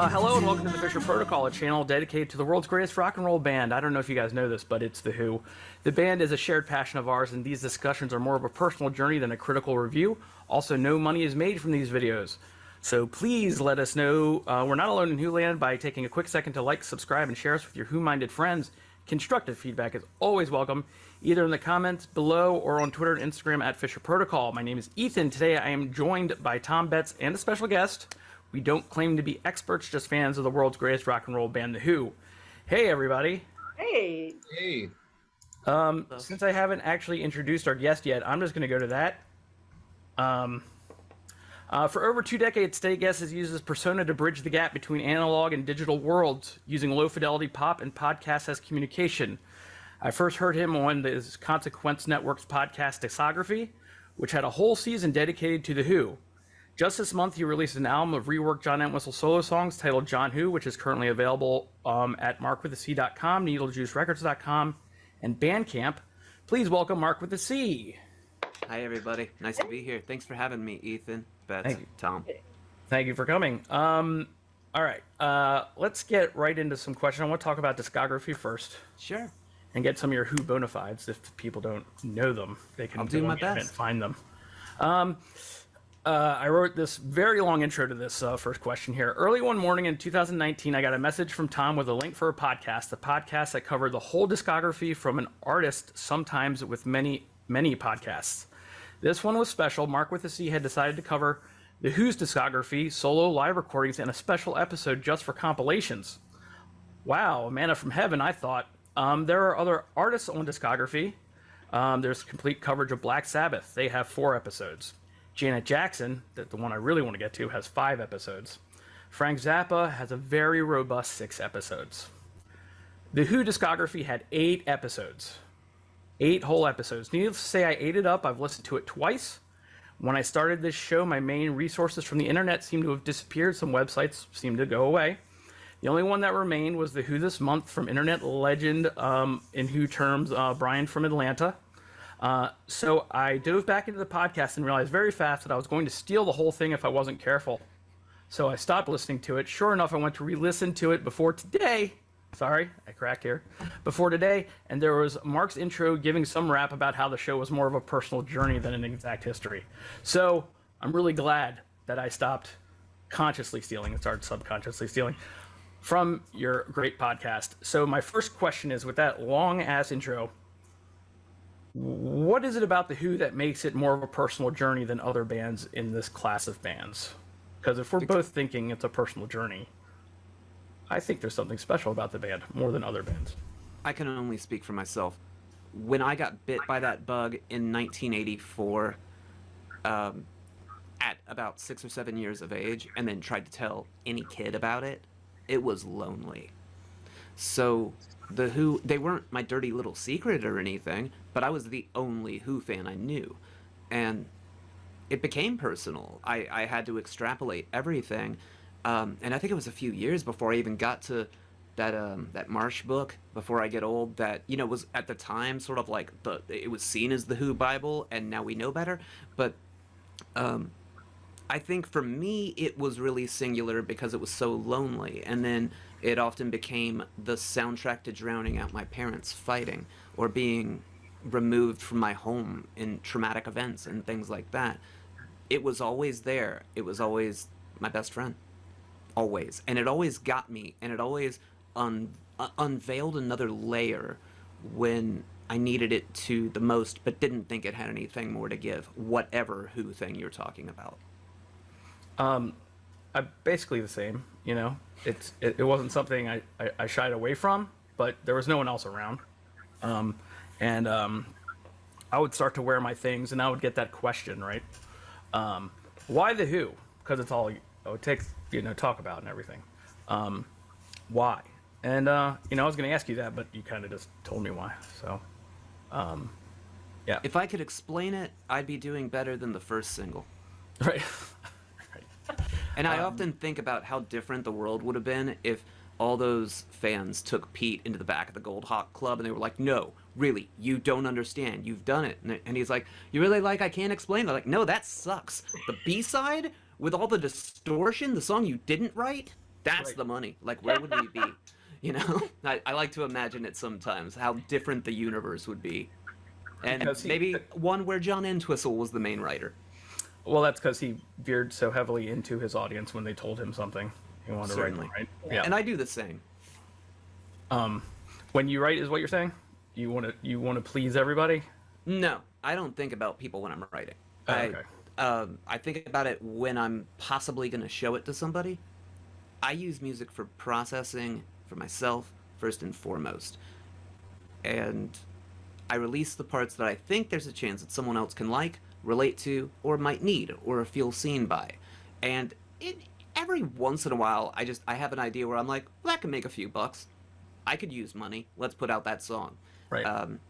Hello and welcome to the Fisher Protocol, a channel dedicated to the world's greatest rock and roll band. I don't know if you guys know this, but it's The Who. The band is a shared passion of ours, and these discussions are more of a personal journey than a critical review. Also, no money is made from these videos. So please let us know we're not alone in Who Land by taking a quick second to like, subscribe, and share us with your Who-minded friends. Constructive feedback is always welcome, either in the comments below or on Twitter and Instagram at Fisher Protocol. My name is Ethan. Today I am joined by Tom Betts and a special guest. We don't claim to be experts, just fans of the world's greatest rock and roll band, The Who. Hey, everybody. Hey. Hey. Since I haven't actually introduced our guest yet, I'm just going to go to that. For over 2 decades, Steady Guest has used this persona to bridge the gap between analog and digital worlds, using low-fidelity pop and podcasts as communication. I first heard him on the Consequence Network's podcast Discography, which had a whole season dedicated to The Who. Just this month, he released an album of reworked John Entwistle solo songs titled John Who, which is currently available at marcwithac.com, needlejuicerecords.com, and Bandcamp. Please welcome Marc with a C. Hi, everybody. Nice to be here. Thanks for having me, Ethan, Beth, Tom. Thank you for coming. All right, let's get right into some questions. I want to talk about Discography first. Sure. And get some of your Who bona fides. If people don't know them, they can do my best and find them. I wrote this very long intro to this first question here. Early one morning in 2019, I got a message from Tom with a link for a podcast that covered the whole discography from an artist, sometimes with many, many podcasts. This one was special. Marc with a C had decided to cover The Who's discography, solo live recordings, and a special episode just for compilations. Wow, manna from heaven, I thought. There are other artists on discography. There's complete coverage of Black Sabbath. They have 4 episodes. Janet Jackson, the one I really want to get to, has 5 episodes. Frank Zappa has a very robust 6 episodes. The Who discography had 8 episodes. 8 whole episodes. Needless to say, I ate it up. I've listened to it twice. When I started this show, my main resources from the internet seemed to have disappeared. Some websites seemed to go away. The only one that remained was The Who This Month from internet legend, in Who terms, Brian from Atlanta. So I dove back into the podcast and realized very fast that I was going to steal the whole thing if I wasn't careful. So I stopped listening to it. Sure enough, I went to re-listen to it before today. Sorry, I cracked here. Before today, and there was Marc's intro giving some rap about how the show was more of a personal journey than an exact history. So I'm really glad that I stopped consciously stealing and started subconsciously stealing from your great podcast. So my first question is, with that long-ass intro, what is it about The Who that makes it more of a personal journey than other bands in this class of bands? Because if we're both thinking it's a personal journey, I think there's something special about the band more than other bands. I can only speak for myself. When I got bit by that bug in 1984, at about 6 or 7 years of age, and then tried to tell any kid about it, it was lonely. So The Who, they weren't my dirty little secret or anything, but I was the only Who fan I knew. And it became personal. I had to extrapolate everything. And I think it was a few years before I even got to that March book, Before I Get Old, that, you know, was at the time sort of like, it was seen as the Who Bible, and now we know better. But I think for me, it was really singular because it was so lonely. And then it often became the soundtrack to drowning out my parents fighting or being removed from my home in traumatic events and things like that. It was always there. It was always my best friend. Always. And it always got me. And it always unveiled another layer when I needed it to the most, but didn't think it had anything more to give, whatever Who thing you're talking about. Basically the same, you know. It wasn't something I shied away from, but there was no one else around. I would start to wear my things, and I would get that question, right? Why The Who? Because it's all it takes, you know, talk about and everything. Why? And, you know, I was going to ask you that, but you kind of just told me why. So, yeah. If I could explain it, I'd be doing better than the first single. Right. And I often think about how different the world would have been if all those fans took Pete into the back of the Gold Hawk Club and they were like, no, really, you don't understand. You've done it. And he's like, you really like I Can't Explain? They're like, no, that sucks. The B-side with all the distortion, the song you didn't write, That's Right. the money. Like, where would we be? You know, I like to imagine it sometimes how different the universe would be, and Because he, maybe one where John Entwistle was the main writer. well, that's because he veered so heavily into his audience when they told him something he wanted to write them, Certainly, right? Yeah. and I do the same. When you write, is what you're saying? You want to please everybody? No, I don't think about people when I'm writing. Oh, okay. I think about it when I'm possibly going to show it to somebody. I use music for processing for myself first and foremost, and I release the parts that I think there's a chance that someone else can like, relate to, or might need, or feel seen by. And every once in a while, I have an idea where I'm like, well, that can make a few bucks. I could use money. Let's put out that song. Right.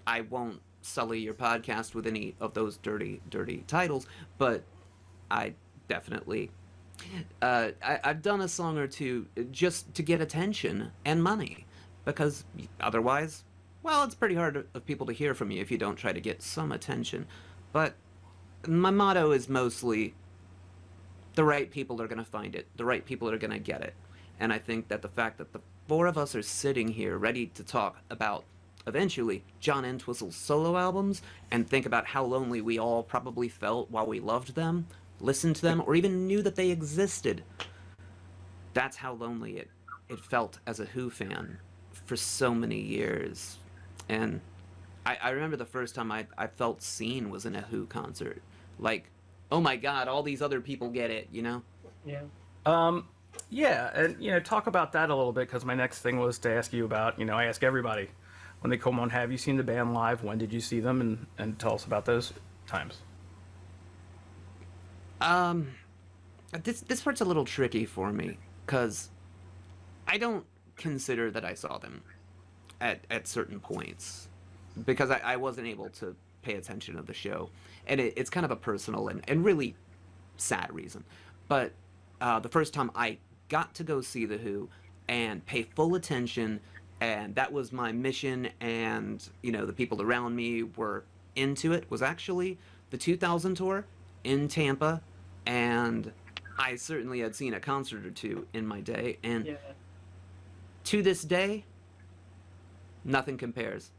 I won't sully your podcast with any of those dirty, dirty titles, but I definitely. I've done a song or two just to get attention and money, because otherwise, well, it's pretty hard of people to hear from you if you don't try to get some attention. But my motto is mostly the right people are going to find it, the right people are going to get it. And I think that the fact that the four of us are sitting here ready to talk about eventually John Entwistle's solo albums and think about how lonely we all probably felt while we loved them, listened to them, or even knew that they existed. That's how lonely it felt as a Who fan for so many years. And I remember the first time I felt seen was in a Who concert. Like, oh my God, all these other people get it, you know? Yeah. Yeah, and talk about that a little bit, because my next thing was to ask you about. I ask everybody when they come on, have you seen the band live? When did you see them? And tell us about those times. This part's a little tricky for me, because I don't consider that I saw them at certain points, because I wasn't able to pay attention to the show. And it's kind of a personal and really sad reason. But the first time I got to go see The Who and pay full attention, and that was my mission, and the people around me were into it, was actually the 2000 tour in Tampa. And I certainly had seen a concert or two in my day, and Yeah. to this day, nothing compares.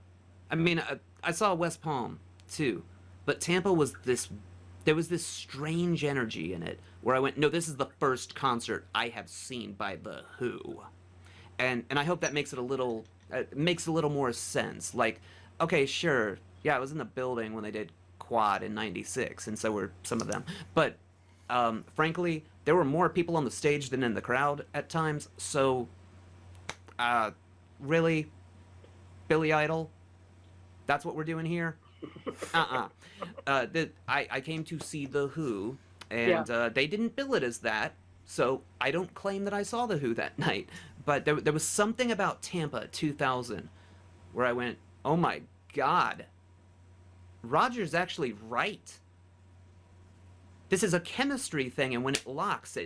I mean, I saw West Palm too, but Tampa was there was this strange energy in it where I went, no, this is the first concert I have seen by The Who. And I hope that makes it makes a little more sense. Like, okay, sure, yeah, I was in the building when they did Quad in '96, and so were some of them. But frankly, there were more people on the stage than in the crowd at times. So, really, Billy Idol, that's what we're doing here? I came to see The Who, and they didn't bill it as that, so I don't claim that I saw The Who that night. But there was something about Tampa 2000 where I went, oh my God, Roger's actually right. This is a chemistry thing, and when it locks,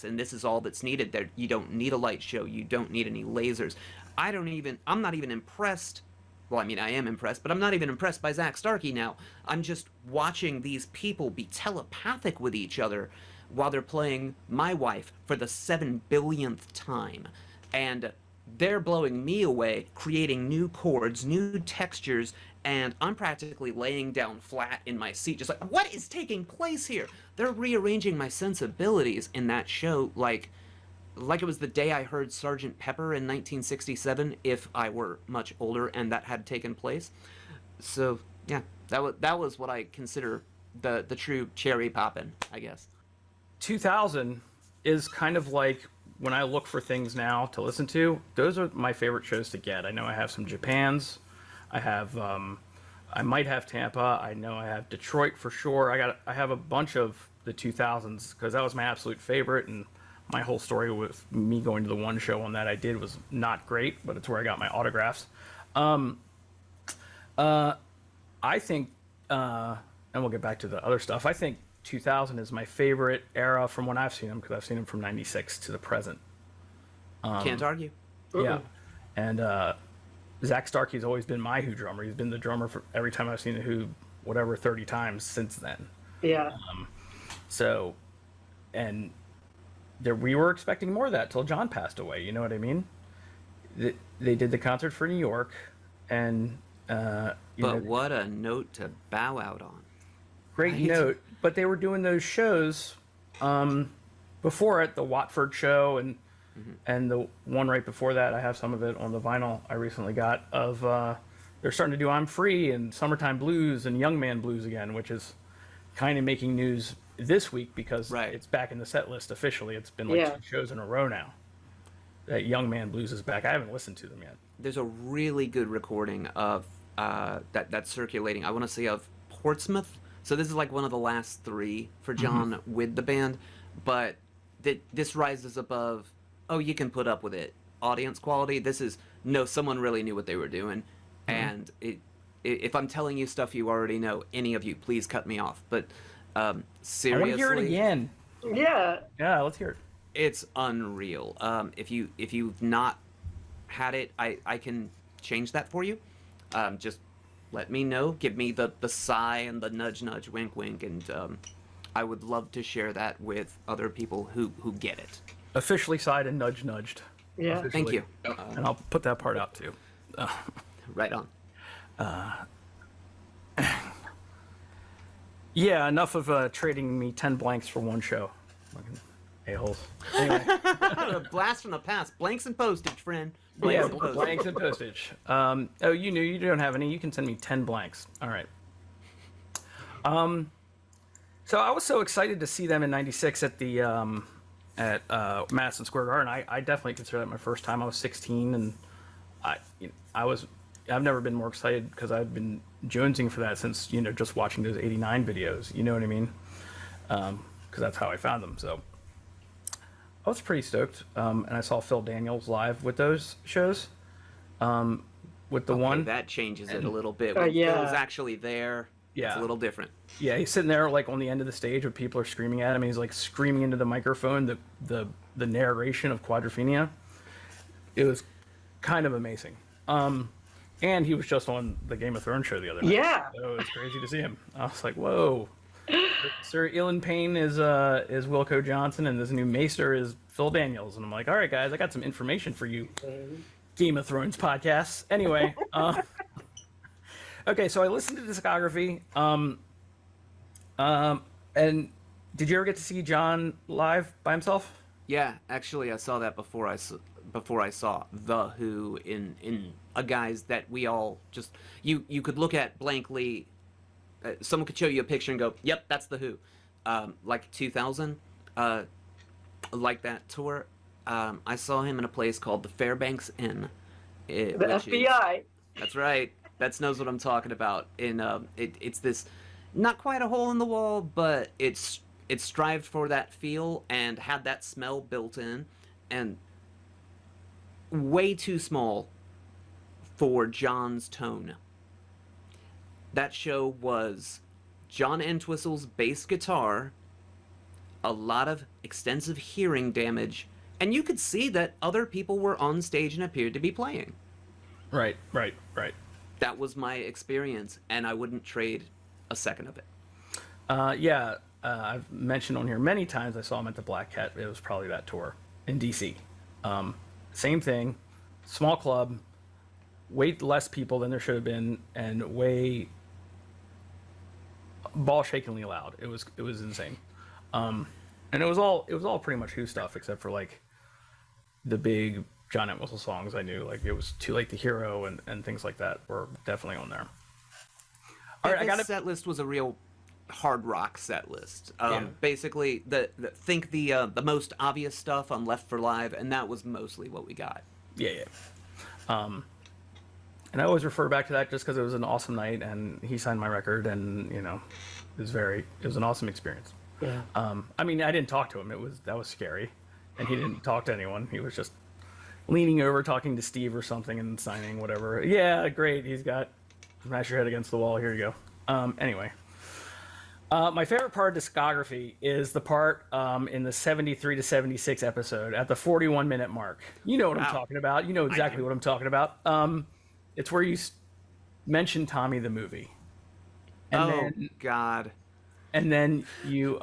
and this is all that's needed there. You don't need a light show. You don't need any lasers. I'm not even impressed. Well, I mean, I am impressed, but I'm not even impressed by Zach Starkey now. I'm just watching these people be telepathic with each other while they're playing My Wife for the 7 billionth time. And they're blowing me away, creating new chords, new textures, and I'm practically laying down flat in my seat, just like, what is taking place here? They're rearranging my sensibilities in that show like it was the day I heard Sgt. Pepper in 1967, if I were much older and that had taken place. So, yeah, that was what I consider the true cherry poppin', I guess. 2000 is kind of like, when I look for things now to listen to, those are my favorite shows to get. I know I have some Japans. I have, I might have Tampa. I know I have Detroit for sure. I have a bunch of the 2000s, because that was my absolute favorite, and my whole story with me going to the one show on that I did was not great, but it's where I got my autographs. I think, and we'll get back to the other stuff, I think 2000 is my favorite era from when I've seen them, because I've seen them from 96 to the present. Can't argue. Yeah. And Zach Starkey's always been my Who drummer. He's been the drummer for every time I've seen the Who, whatever, 30 times since then. Yeah. So, and we were expecting more of that till John passed away. You know what I mean? They did the concert for New York, and But what a note to bow out on. great Right? note. But they were doing those shows before it, the Watford show, and the one right before that. I have some of it on the vinyl I recently got. Of they're starting to do "I'm Free" and "Summertime Blues" and "Young Man Blues" again, which is kind of making news this week because Right. it's back in the set list officially. It's been like 2 shows in a row now that Young Man Blues is back. I haven't listened to them yet. There's a really good recording of that's circulating. I want to say of Portsmouth. So this is like one of the last 3 for John with the band, but this rises above. Oh, you can put up with it. Audience quality. This is no. Someone really knew what they were doing, and if I'm telling you stuff you already know, any of you, please cut me off. But seriously, I want to hear it again. Yeah. Yeah, let's hear it. it's unreal. If you've not had it, I can change that for you. Just let me know. Give me the sigh and the nudge nudge, wink wink, and I would love to share that with other people who get it. Officially sighed and nudged. Yeah. Thank you. And I'll put that part out too. Right on. Yeah, enough of trading me 10 blanks for one show. Fucking a-holes. Anyway, A blast from the past. Blanks and postage, friend. Blanks yeah, and postage. blanks and postage. Oh, you knew you don't have any. You can send me 10 blanks. All right. So I was so excited to see them in '96 at the at Madison Square Garden. I definitely consider that my first time. I was 16, and I've never been more excited because I've been jonesing for that since just watching those '89 videos. You know what I mean? Because that's how I found them. So I was pretty stoked, and I saw Phil Daniels live with those shows. With the one that changes it a little bit. yeah. Phil's actually there. Yeah. It's a little different. Yeah, he's sitting there like on the end of the stage where people are screaming at him. He's like screaming into the microphone the narration of Quadrophenia. It was kind of amazing. And he was just on the Game of Thrones show the other night. Yeah. So it was crazy to see him. I was like, whoa. Sir Ilan Payne is Wilco Johnson, and this new Maester is Phil Daniels. And I'm like, all right, guys, I got some information for you. Game of Thrones podcasts. Anyway, okay, so I listened to Discography. And did you ever get to see John live by himself? Yeah, actually, I saw that before I saw The Who in a guise that we all just you could look at blankly. Someone could show you a picture and go, "Yep, that's The Who." Like 2000, like that tour. I saw him in a place called the Fairbanks Inn. The FBI. That's right. That knows what I'm talking about. It's this, not quite a hole in the wall, but it strived for that feel and had that smell built in, and way too small for John's tone. That show was John Entwistle's bass guitar, a lot of extensive hearing damage, and you could see that other people were on stage and appeared to be playing. Right. That was my experience, and I wouldn't trade a second of it. Yeah, I've mentioned on here many times I saw him at the Black Cat. It was probably that tour in DC. Same thing, small club, way less people than there should have been, and way ball-shakingly loud. It was insane, and it was all pretty much Who stuff except for like the big John Entwistle songs I knew. Like it was Too Late to Hero and things like that were definitely on there. All right, I got set list was a real hard rock set list. Yeah. Basically, think the most obvious stuff on Left for Live, and that was mostly what we got. Yeah. And I always refer back to that just because it was an awesome night, and he signed my record, and it was an awesome experience. Yeah. I mean, I didn't talk to him. That was scary, and he didn't talk to anyone. He was just leaning over, talking to Steve or something, and signing whatever. Yeah, great. He's got smash your head against the wall. Here you go. Anyway. My favorite part of Discography is the part in the 73 to 76 episode at the 41-minute mark. You know what I'm talking about. You know exactly what I'm talking about. It's where you mention Tommy the movie. And then God. And then you,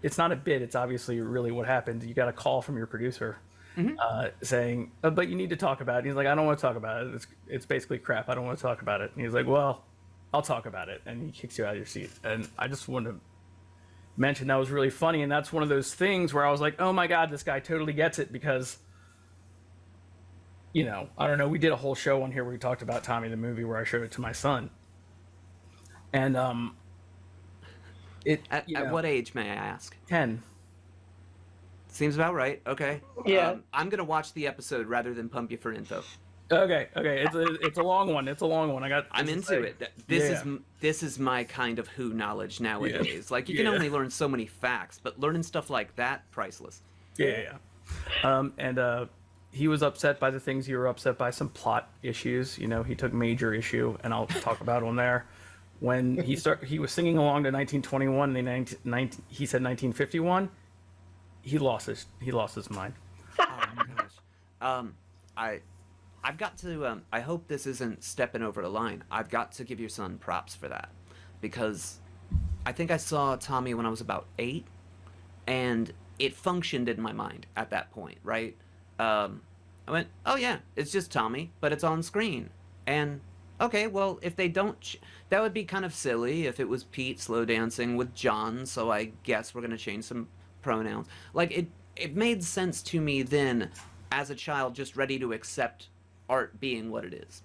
it's not a bit. It's obviously really what happened. You got a call from your producer saying, but you need to talk about it. He's like, I don't want to talk about it. It's basically crap. I don't want to talk about it. And he's like, well, I'll talk about it. And he kicks you out of your seat. And I just wanted to mention that was really funny. And that's one of those things where I was like, oh my God, this guy totally gets it, because, you know, I don't know. We did a whole show on here where we talked about Tommy the movie, where I showed it to my son. And at what age, may I ask? 10. Seems about right. Okay. Yeah. I'm gonna watch the episode rather than pump you for info. Okay. It's a long one. I'm into it. This is my kind of Who knowledge nowadays. Like, you can only learn so many facts, but learning stuff like that, priceless. Yeah. And he was upset by the things you were upset by, some plot issues. You know, he took major issue, and I'll talk about on there. When he was singing along to 1921, he said 1951. He lost his mind. Oh my gosh. I've got to. I hope this isn't stepping over the line. I've got to give your son props for that, because I think I saw Tommy when I was about 8, and it functioned in my mind at that point, right? I went, oh yeah, it's just Tommy, but it's on screen, and okay, well, if they don't, that would be kind of silly if it was Pete slow dancing with John. So I guess we're gonna change some pronouns. Like, it made sense to me then, as a child, just ready to accept art being what it is.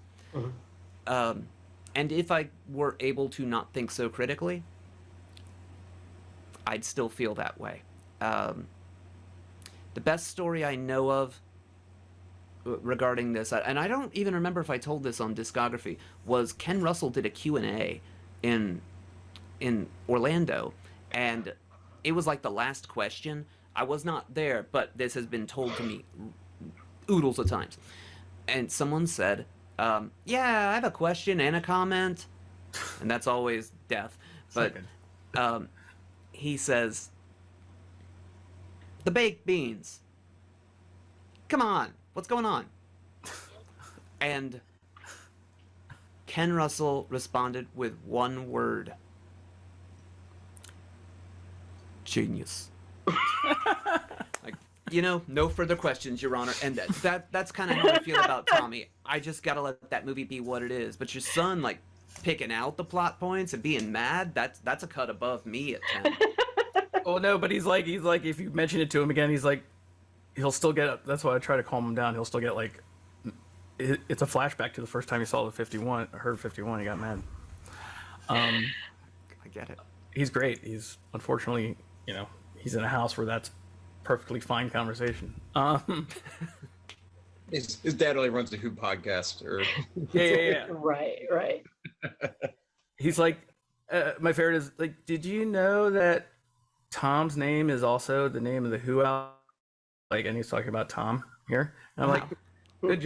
And if I were able to not think so critically, I'd still feel that way. The best story I know of regarding this, and I don't even remember if I told this on Discography, was Ken Russell did a Q&A in Orlando, and it was like the last question. I was not there, but this has been told to me oodles of times. And someone said, yeah, I have a question and a comment. And that's always death. But he says, the baked beans. Come on, what's going on? And Ken Russell responded with one word. Genius. Like, you know, no further questions, Your Honor. And that's kind of how I feel about Tommy. I just gotta let that movie be what it is. But your son, like, picking out the plot points and being mad, that's a cut above me at 10. Oh no, but he's like, if you mention it to him again, he's like, he'll still get. That's why I try to calm him down. He'll still get like, it's a flashback to the first time he saw the 51, heard 51. He got mad. I get it. He's great. He's unfortunately, you know, he's in a house where that's perfectly fine conversation. His dad only runs the Who podcast. Or Yeah. Right. He's like, my favorite is like, did you know that Tom's name is also the name of the Who album? Like, and he's talking about Tom here. And I'm like, good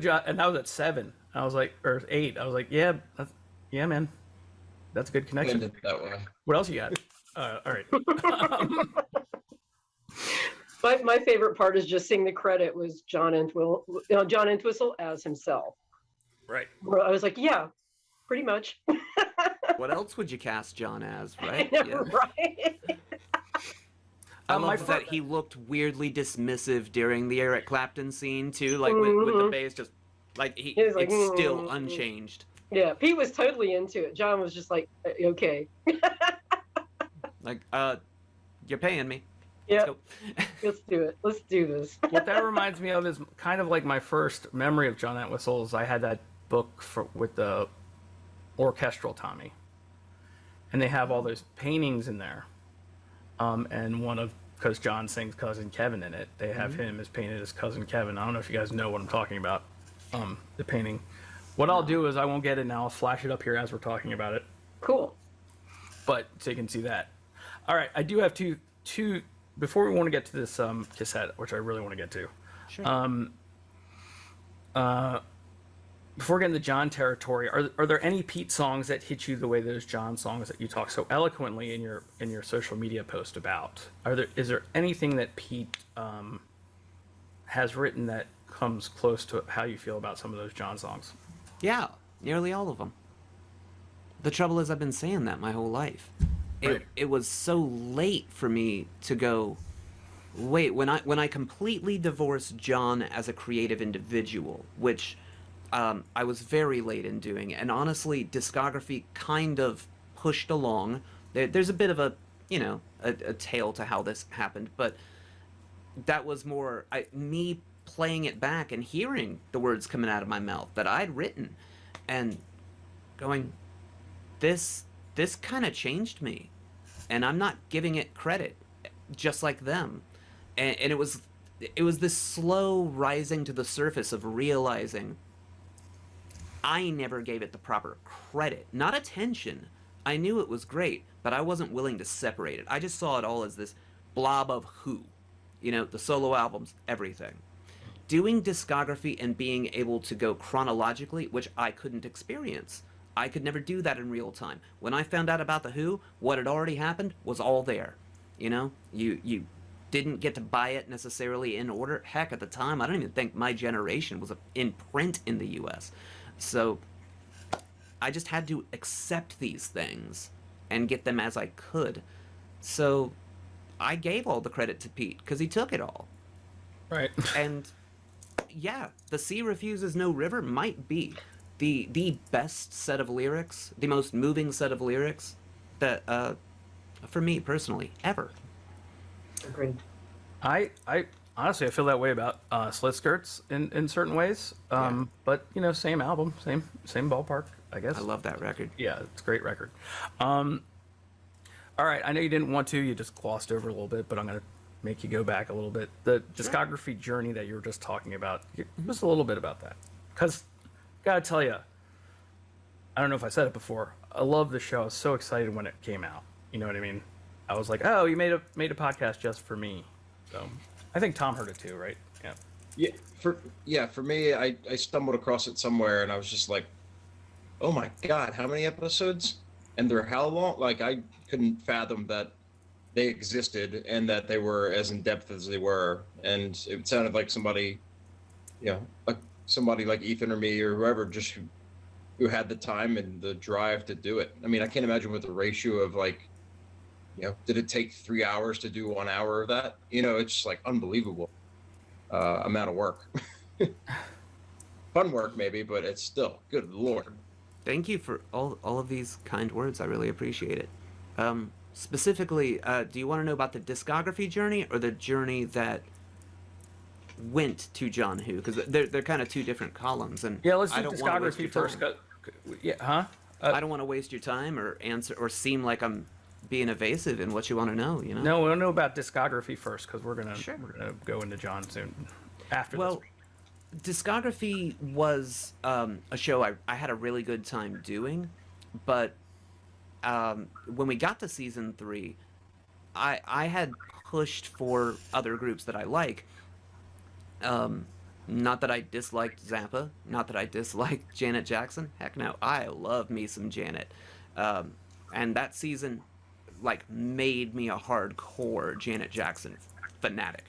job. And that was at 7. I was like, or 8. I was like, yeah, man. That's a good connection. That way. What else you got? All right. My favorite part is just seeing the credit was John Entwistle as himself. Right. Where I was like, yeah, pretty much. What else would you cast John as, right? I know, right? I love that he looked weirdly dismissive during the Eric Clapton scene too, like with the bass just like it's like, still unchanged. Yeah, Pete was totally into it. John was just like, okay. Like, you're paying me. Yeah, let's do it. Let's do this. What that reminds me of is kind of like my first memory of John Entwistle is I had that book with the orchestral Tommy, and they have all those paintings in there. And one of, because John sings Cousin Kevin in it, they have him as painted as Cousin Kevin. I don't know if you guys know what I'm talking about, the painting. What I'll do is I won't get it now. I'll flash it up here as we're talking about it. Cool. But so you can see that. All right, I do have two. Before we want to get to this cassette, which I really want to get to. Sure. Before getting to John territory, are there any Pete songs that hit you the way those John songs that you talk so eloquently in your social media post about? Is there anything that Pete has written that comes close to how you feel about some of those John songs? Yeah, nearly all of them. The trouble is I've been saying that my whole life. Right. it was so late for me to go, wait, when I completely divorced John as a creative individual, which I was very late in doing, and honestly, Discography kind of pushed along. There's a bit of a, a tale to how this happened, but that was more me playing it back and hearing the words coming out of my mouth that I'd written, and going, this kind of changed me, and I'm not giving it credit, just like them, and it was this slow rising to the surface of realizing I never gave it the proper credit, not attention. I knew it was great, but I wasn't willing to separate it. I just saw it all as this blob of who, the solo albums, everything. Doing Discography and being able to go chronologically, which I couldn't experience. I could never do that in real time. When I found out about the Who, what had already happened was all there. You didn't get to buy it necessarily in order. Heck, at the time, I don't even think My Generation was in print in the U.S. So I just had to accept these things and get them as I could. So I gave all the credit to Pete because he took it all. Right. And yeah, The Sea Refuses No River might be the best set of lyrics, the most moving set of lyrics that for me personally ever. Agreed. I honestly I feel that way about Slit Skirts in certain ways. But same album, same ballpark, I guess. I love that record. Yeah, it's a great record. All right, I know you didn't want to, you just glossed over a little bit, but I'm gonna make you go back a little bit. The discography journey that you were just talking about, just a little bit about that. Because, gotta tell you, I don't know if I said it before, I love the show. I was so excited when it came out. You know what I mean? I was like, oh, you made a podcast just for me. So I think Tom heard it too, right? Yeah. For me, I stumbled across it somewhere and I was just like, oh my God, how many episodes? And they're how long? Like, I couldn't fathom that they existed and that they were as in depth as they were. And it sounded like somebody, like somebody like Ethan or me or whoever, just who had the time and the drive to do it. I mean, I can't imagine what the ratio of like, did it take 3 hours to do 1 hour of that? It's just like unbelievable amount of work. Fun work maybe, but it's still, good Lord. Thank you for all of these kind words. I really appreciate it. Specifically, do you want to know about the discography journey or the journey that went to John Who? Because they're kind of two different columns. And Yeah, let's I do don't wanna waste discography your first. time. Yeah, huh? I don't want to waste your time or answer or seem like I'm being evasive in what you want to know. No, we don't know about discography first because we're gonna Sure. go into John soon. After Well, Discography was a show I had a really good time doing, but when we got to season 3, I had pushed for other groups that I like. Not that I disliked Zappa, not that I disliked Janet Jackson. Heck no, I love me some Janet. And that season, made me a hardcore Janet Jackson fanatic.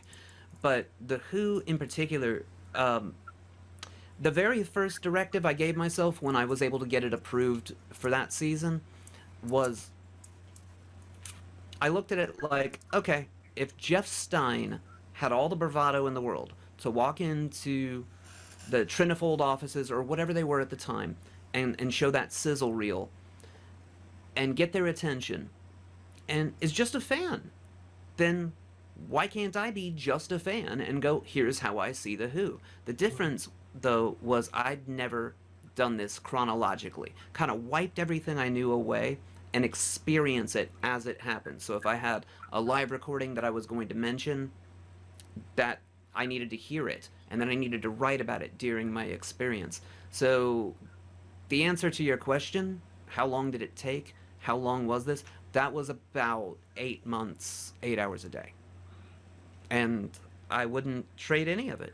But The Who in particular, the very first directive I gave myself when I was able to get it approved for that season was, I looked at it like, okay, if Jeff Stein had all the bravado in the world to walk into the Trinifold offices or whatever they were at the time and show that sizzle reel and get their attention and is just a fan, then why can't I be just a fan and go, here's how I see The Who? The difference, though, was I'd never done this chronologically. Kind of wiped everything I knew away and experience it as it happened. So if I had a live recording that I was going to mention, that I needed to hear it, and then I needed to write about it during my experience. So the answer to your question, how long did it take? How long was this? That was about 8 months, 8 hours a day. And I wouldn't trade any of it.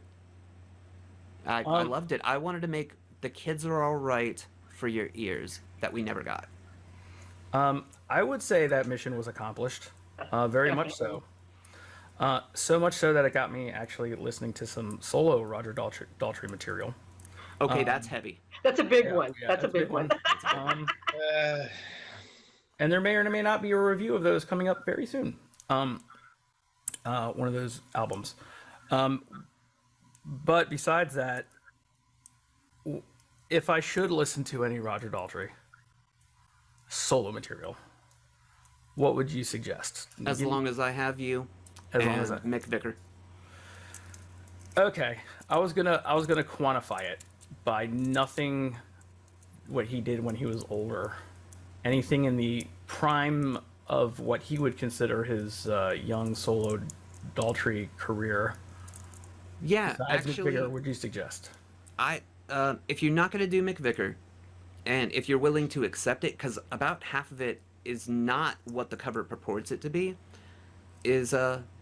I loved it. I wanted to make The Kids Are All Right for your ears that we never got. I would say that mission was accomplished, very much so. So much so that it got me actually listening to some solo Roger Daltrey material. Okay, that's heavy. That's a big one. Yeah, That's a big one. And there may or may not be a review of those coming up very soon. One of those albums. But besides that, if I should listen to any Roger Daltrey solo material, what would you suggest? As long as I have you, As and long as Mick Vicker. Okay, I was gonna quantify it by nothing what he did when he was older, anything in the prime of what he would consider his young solo Daltrey career. Yeah, Besides Mick actually, Vicker, would you suggest? if you're not gonna do Mick Vicker, and if you're willing to accept it, because about half of it is not what the cover purports it to be, is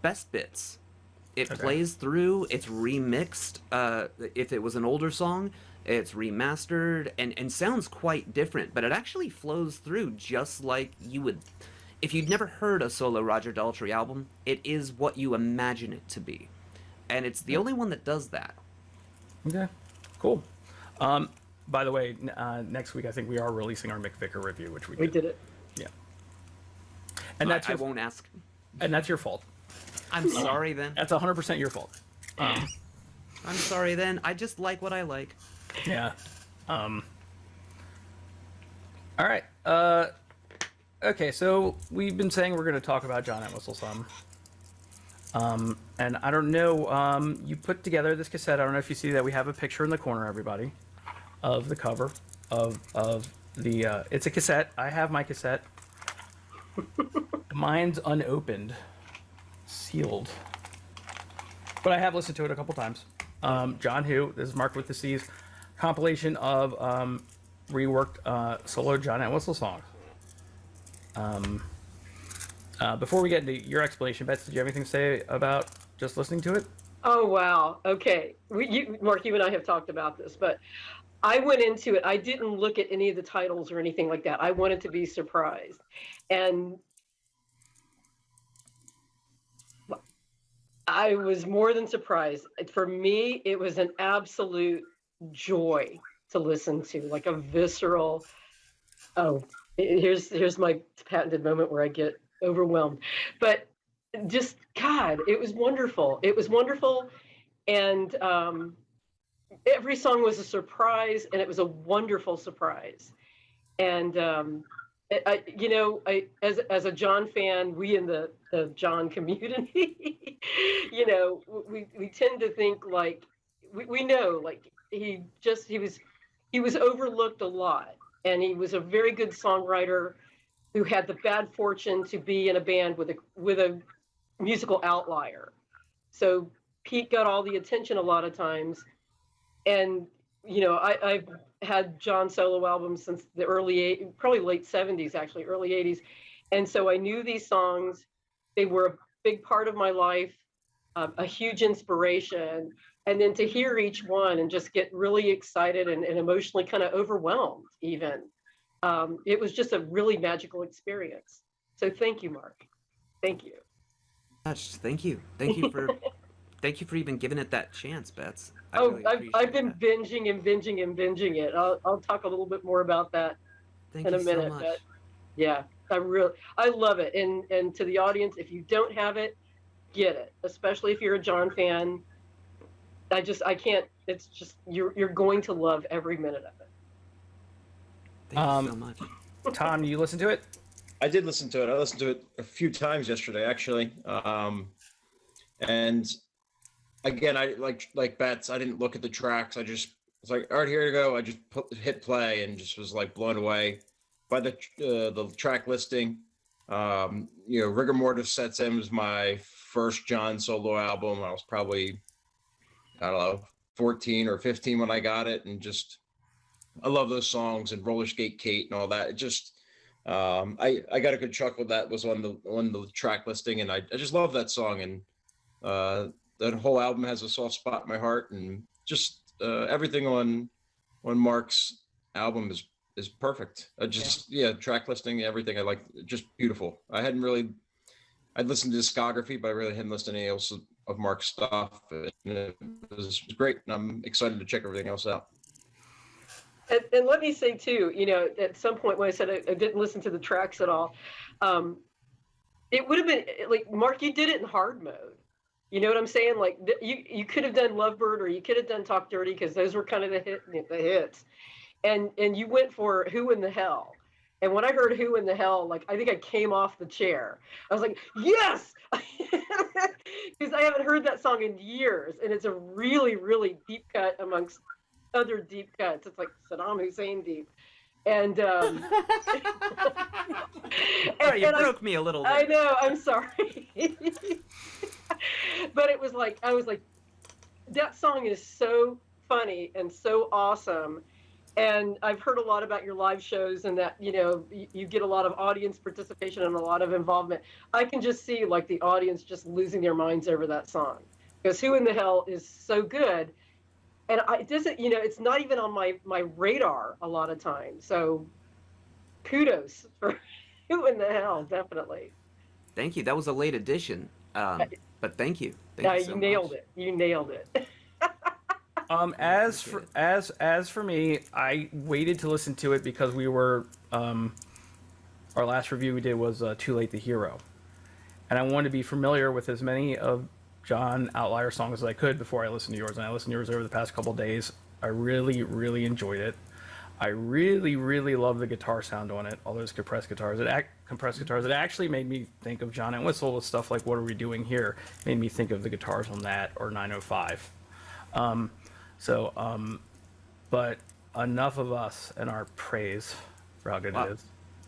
Best Bits. It plays through, it's remixed. If it was an older song, it's remastered and sounds quite different, but it actually flows through just like you would. If you'd never heard a solo Roger Daltrey album, it is what you imagine it to be. And it's the only one that does that. Okay, cool. By the way, next week I think we are releasing our Mick Vicker review, which we did it. Yeah. And that's I won't ask. and that's your fault. I'm sorry then. That's 100% your fault. I'm sorry then. I just like what I like. Yeah. All right. Okay, so we've been saying we're going to talk about John Entwistle some. And I don't know, you put together this cassette. I don't know if you see that we have a picture in the corner, everybody, of the cover of the, it's a cassette. I have my cassette. Mine's unopened, sealed, but I have listened to it a couple times. John Who, this is Marc with the C's, compilation of reworked solo John Entwistle songs. Before we get into your explanation, Betsy, did you have anything to say about just listening to it? Oh, wow. Okay. Mark, you and I have talked about this, but I went into it. I didn't look at any of the titles or anything like that. I wanted to be surprised. And I was more than surprised. For me, it was an absolute joy to listen to, like a visceral, here's my patented moment where I get overwhelmed. But just, God, it was wonderful. It was wonderful. And every song was a surprise, and it was a wonderful surprise. And as a John fan, we in the John community, we tend to think like we know, like he was overlooked a lot, and he was a very good songwriter who had the bad fortune to be in a band with a musical outlier. So Pete got all the attention a lot of times, and I've had John solo albums since the probably late 70s, actually, early 80s. And so I knew these songs. They were a big part of my life, a huge inspiration. And then to hear each one and just get really excited and emotionally kind of overwhelmed even. It was just a really magical experience. So thank you, Mark. Thank you. Thank you. Thank you for thank you for even giving it that chance, Bets. I've been binging it. I'll talk a little bit more about that in a minute. So much. But yeah, I love it. And to the audience, if you don't have it, get it. Especially if you're a John fan. I can't. It's just you're going to love every minute of it. Thank you so much. Tom, you listen to it? I did listen to it. I listened to it a few times yesterday, actually. And again, I like Bets. I didn't look at the tracks. I just was like, all right, here you go. I just hit play and just was like blown away by the track listing. Rigor Mortis Sets In was my first John solo album. I was probably, I don't know, 14 or 15 when I got it, and just I love those songs, and Roller Skate Kate and all that. It just I got a good chuckle that was on the track listing, and I just love that song, and that whole album has a soft spot in my heart, and just everything on Marc's album is perfect. Track listing, everything I like, just beautiful. I'd listened to Discography, but I really hadn't listened to any else of Marc's stuff. And it was great, and I'm excited to check everything else out. And let me say too, at some point when I said I didn't listen to the tracks at all, it would have been like, Mark, you did it in hard mode. You know what I'm saying? Like you could have done Lovebird, or you could have done Talk Dirty, because those were kind of the hits. And you went for Who in the Hell. And when I heard Who in the Hell, like, I think I came off the chair. I was like, yes, because I haven't heard that song in years, and it's a really, really deep cut amongst other deep cuts. It's like Saddam Hussein deep. And Sorry, you and broke me a little I bit. know, I'm sorry. But it was like, I was like, that song is so funny and so awesome. And I've heard a lot about your live shows, and that, you get a lot of audience participation and a lot of involvement. I can just see like the audience just losing their minds over that song, because Who in the Hell is so good. And it doesn't, it's not even on my radar a lot of times. So kudos for Who in the Hell, definitely. Thank you. That was a late addition. But thank you. Thank Yeah, you so you nailed much. it. You nailed it. As for appreciate it. as for me, I waited to listen to it because we were our last review we did was Too Late the Hero, and I wanted to be familiar with as many of John Outlier songs as I could before I listened to yours. And I listened to yours over the past couple of days. I really, really enjoyed it. I really, really love the guitar sound on it. All those compressed guitars. It actually made me think of John Entwistle with stuff like "What Are We Doing Here?" Made me think of the guitars on that, or 905. But enough of us and our praise for how good Wow. it is.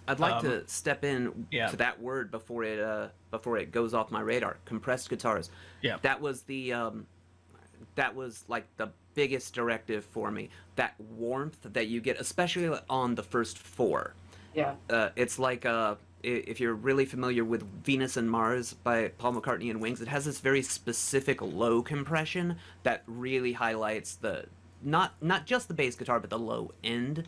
I'd like to step in yeah. to that word before it goes off my radar. Compressed guitars. Yeah. That was like the biggest directive for me. That warmth that you get, especially on the first four. Yeah. It's like if you're really familiar with Venus and Mars by Paul McCartney and Wings, it has this very specific low compression that really highlights the not just the bass guitar, but the low end.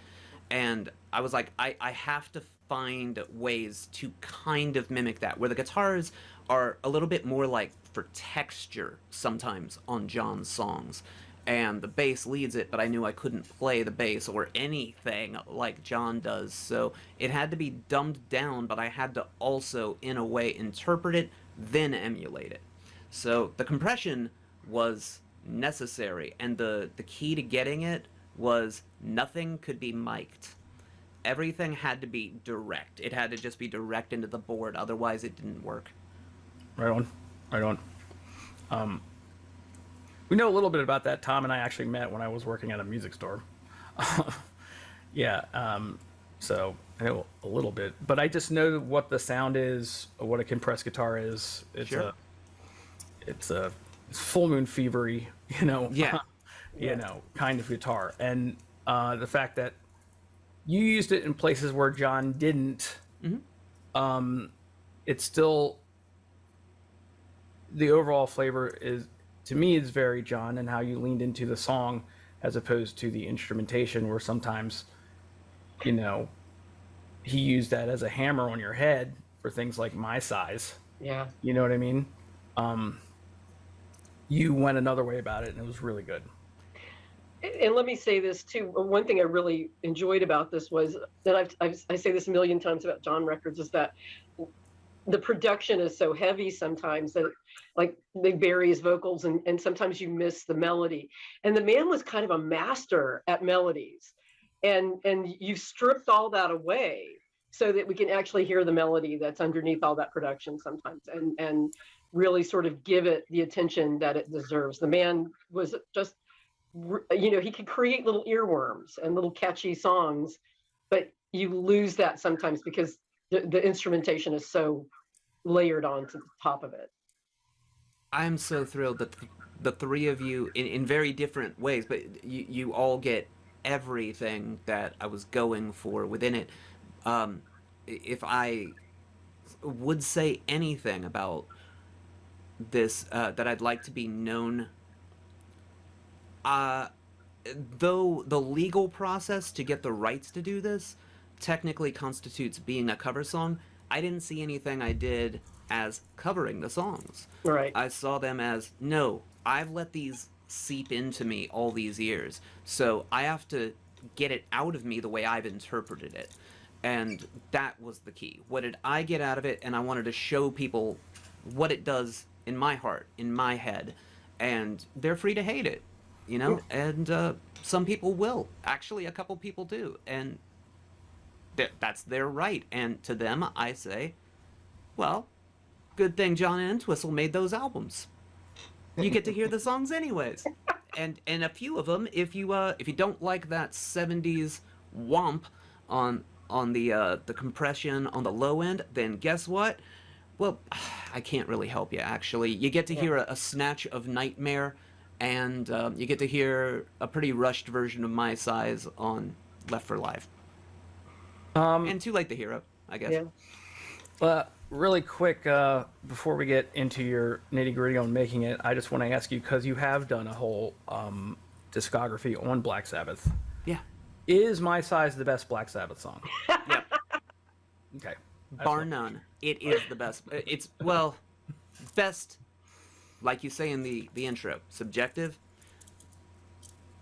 And I was like, I have to find ways to kind of mimic that, where the guitars are a little bit more like for texture sometimes on John's songs. And the bass leads it, but I knew I couldn't play the bass or anything like John does. So it had to be dumbed down, but I had to also, in a way, interpret it, then emulate it. So the compression was necessary, and the key to getting it was nothing could be mic'd. Everything had to be direct. It had to just be direct into the board, otherwise it didn't work. Right on. Right on. We know a little bit about that. Tom and I actually met when I was working at a music store. Yeah. So I know a little bit, but I just know what the sound is, what a compressed guitar is. It's Sure. it's full moon fevery, Yeah. kind of guitar. And the fact that you used it in places where John didn't, it's still, the overall flavor is, to me, is very John, and how you leaned into the song as opposed to the instrumentation, where sometimes, he used that as a hammer on your head for things like My Size. Yeah. You know what I mean? You went another way about it, and it was really good. And let me say this too. One thing I really enjoyed about this was that I say this a million times about John records, is that the production is so heavy sometimes that, like, they bury his vocals, and sometimes you miss the melody. And the man was kind of a master at melodies, and you've stripped all that away so that we can actually hear the melody that's underneath all that production sometimes, and really sort of give it the attention that it deserves. The man was just, he could create little earworms and little catchy songs, but you lose that sometimes because the instrumentation is so layered onto the top of it. I'm so thrilled that the three of you, in very different ways, but you all get everything that I was going for within it. If I would say anything about this that I'd like to be known, though the legal process to get the rights to do this technically constitutes being a cover song, I didn't see anything I did as covering the songs. Right. I saw them as, no, I've let these seep into me all these years, so I have to get it out of me the way I've interpreted it. And that was the key. What did I get out of it? And I wanted to show people what it does in my heart, in my head. And they're free to hate it, you know? And some people will. Actually, a couple people do. And that's their right. And to them, I say, well, good thing John and Entwistle made those albums. You get to hear the songs anyways. And a few of them, if you don't like that 70s womp on the compression on the low end, then guess what? Well, I can't really help you, actually. You get to hear a snatch of Nightmare, and you get to hear a pretty rushed version of My Size on Left for Live. And Too Late the Hero, I guess. Yeah. Really quick, before we get into your nitty-gritty on making it, I just want to ask you, because you have done a whole discography on Black Sabbath. Yeah. Is My Size the best Black Sabbath song? Yep. Okay. Bar none. It is the best. It's, well, best, like you say in the intro, subjective.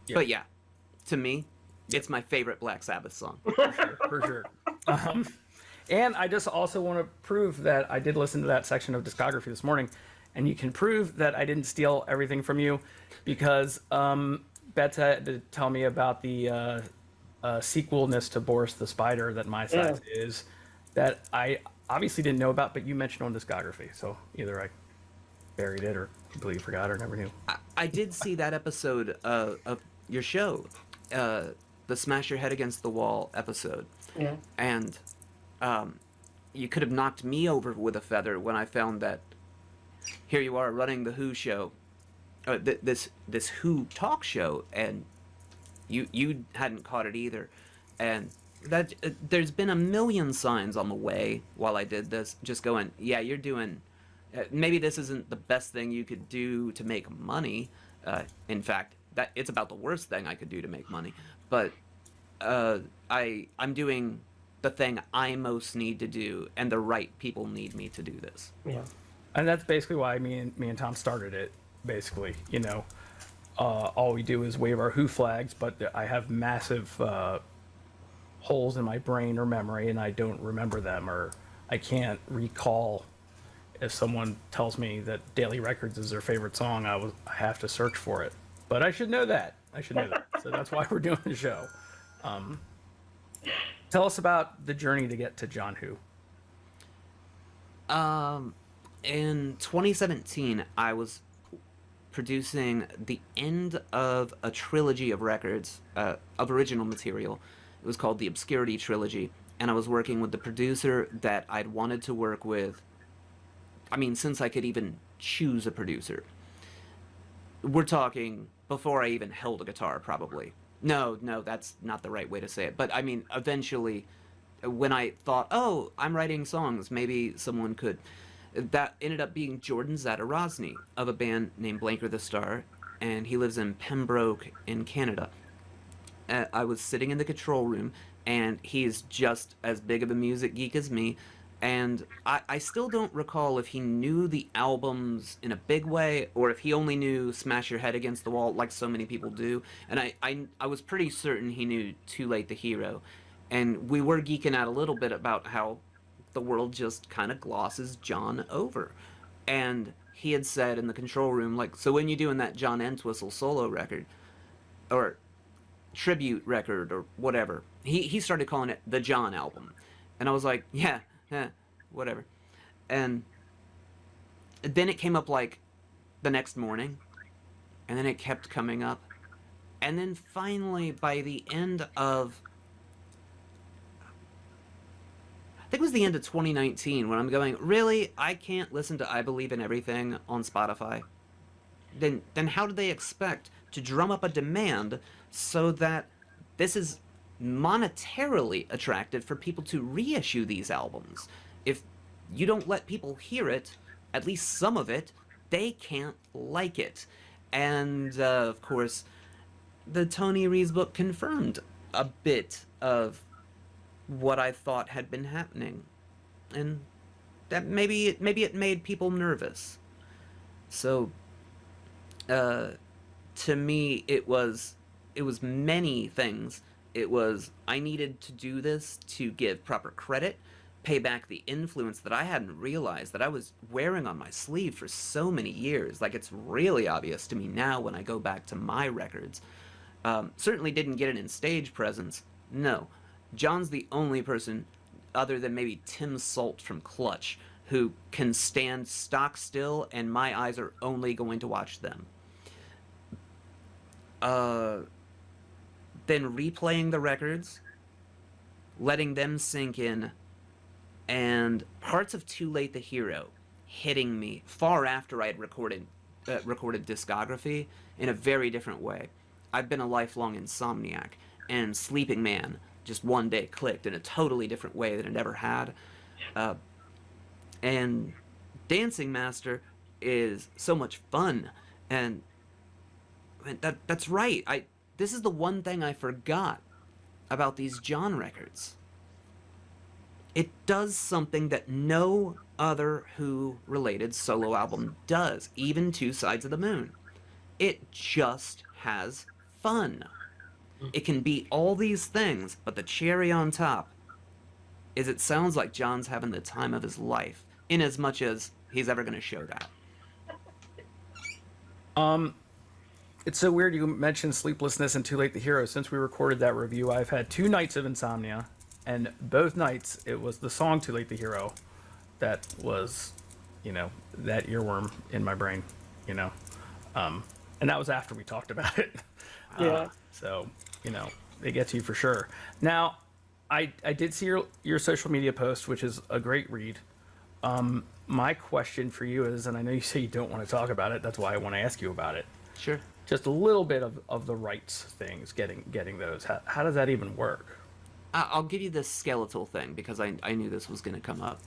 Yeah. But yeah, to me, it's my favorite Black Sabbath song. For sure. And I just also want to prove that I did listen to that section of discography this morning, and you can prove that I didn't steal everything from you, because Beth had to tell me about the sequelness to Boris the Spider that My Size is, that I obviously didn't know about, but you mentioned on discography. So either I buried it or completely forgot or never knew. I did see that episode of your show, the Smash Your Head Against the Wall episode. Yeah. And you could have knocked me over with a feather when I found that here you are running the Who show, this Who talk show, and you hadn't caught it either. And that there's been a million signs on the way while I did this, just going, yeah, you're doing. Maybe this isn't the best thing you could do to make money. In fact, that it's about the worst thing I could do to make money. But I'm doing the thing I most need to do, and the right people need me to do this. Yeah. And that's basically why me and Tom started it. Basically, you know, all we do is wave our Who flags, but I have massive holes in my brain or memory, and I don't remember them, or I can't recall. If someone tells me that Daily Records is their favorite song, I have to search for it. But I should know that. So that's why we're doing the show. Tell us about the journey to get to John Who. In 2017, I was producing the end of a trilogy of records, of original material. It was called the Obscurity Trilogy, and I was working with the producer that I'd wanted to work with, I mean, since I could even choose a producer. We're talking before I even held a guitar, probably. No, that's not the right way to say it. But I mean, eventually, when I thought, oh, I'm writing songs, maybe someone could. That ended up being Jordan Zadarozny of a band named Blanker the Star, and he lives in Pembroke in Canada. I was sitting in the control room, and he's just as big of a music geek as me. And I still don't recall if he knew the albums in a big way, or if he only knew Smash Your Head Against the Wall, like so many people do. And I was pretty certain he knew Too Late the Hero. And we were geeking out a little bit about how the world just kind of glosses John over. And he had said in the control room, like, so when you doing that John Entwistle solo record, or tribute record, or whatever, he started calling it the John album. And I was like, yeah, whatever. And then it came up like the next morning, and then it kept coming up, and then finally by the end of, I think it was the end of 2019, when I'm going, really, I can't listen to I Believe in Everything on Spotify. Then how do they expect to drum up a demand so that this is monetarily attractive for people to reissue these albums? If you don't let people hear it, at least some of it, they can't like it. And of course, the Tony Rees book confirmed a bit of what I thought had been happening, and that maybe it made people nervous. So to me, it was many things, It was, I needed to do this to give proper credit, pay back the influence that I hadn't realized that I was wearing on my sleeve for so many years. Like, it's really obvious to me now when I go back to my records. Certainly didn't get it in stage presence. No. John's the only person, other than maybe Tim Salt from Clutch, who can stand stock still and my eyes are only going to watch them. Then replaying the records, letting them sink in, and parts of Too Late the Hero hitting me far after I had recorded Discography in a very different way. I've been a lifelong insomniac, and Sleeping Man just one day clicked in a totally different way than it ever had. And Dancing Master is so much fun, and that's right. This is the one thing I forgot about these John records. It does something that no other Who-related solo album does, even Two Sides of the Moon. It just has fun. It can be all these things, but the cherry on top is it sounds like John's having the time of his life, in as much as he's ever going to show that. It's so weird you mentioned sleeplessness and Too Late the Hero. Since we recorded that review, I've had 2 nights of insomnia, and both nights it was the song Too Late the Hero that was, that earworm in my brain, and that was after we talked about it. Yeah. So, they get to you for sure. Now, I did see your social media post, which is a great read. My question for you is, and I know you say you don't want to talk about it, that's why I want to ask you about it. Sure. Just a little bit of the rights things, getting those. How does that even work? I'll give you the skeletal thing because I knew this was going to come up.